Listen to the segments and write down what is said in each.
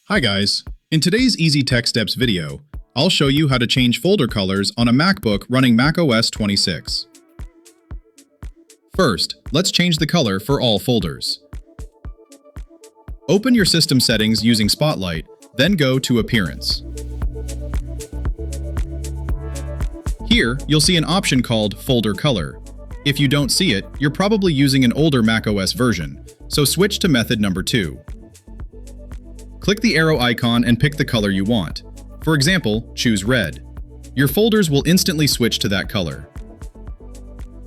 Hi guys, in today's Easy Tech Steps video, I'll show you how to change folder colors on a MacBook running macOS 26. First, let's change the color for all folders. Open your system settings using Spotlight, then go to Appearance. Here, you'll see an option called Folder Color. If you don't see it, you're probably using an older macOS version, so switch to method number 2. Click the arrow icon and pick the color you want. For example, choose red. Your folders will instantly switch to that color.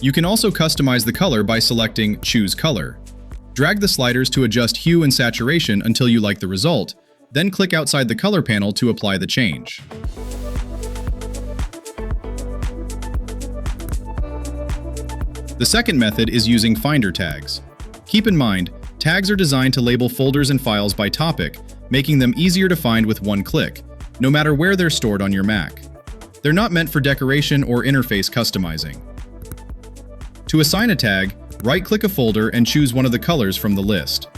You can also customize the color by selecting Choose Color. Drag the sliders to adjust hue and saturation until you like the result, then click outside the color panel to apply the change. The second method is using Finder tags. Keep in mind, tags are designed to label folders and files by topic, making them easier to find with one click, no matter where they're stored on your Mac. They're not meant for decoration or interface customizing. To assign a tag, right-click a folder and choose one of the colors from the list.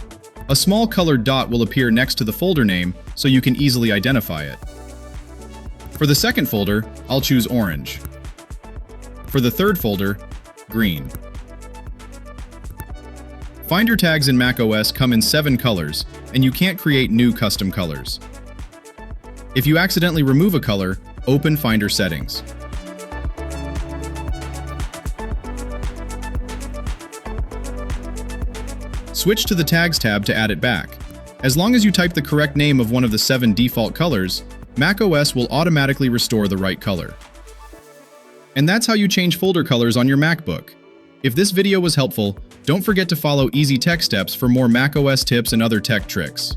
A small colored dot will appear next to the folder name so you can easily identify it. For the second folder, I'll choose orange. For the third folder, green. Finder tags in macOS come in 7 colors, and you can't create new custom colors. If you accidentally remove a color, open Finder Settings. Switch to the Tags tab to add it back. As long as you type the correct name of one of the 7 default colors, macOS will automatically restore the right color. And that's how you change folder colors on your MacBook. If this video was helpful, don't forget to follow Easy Tech Steps for more macOS tips and other tech tricks.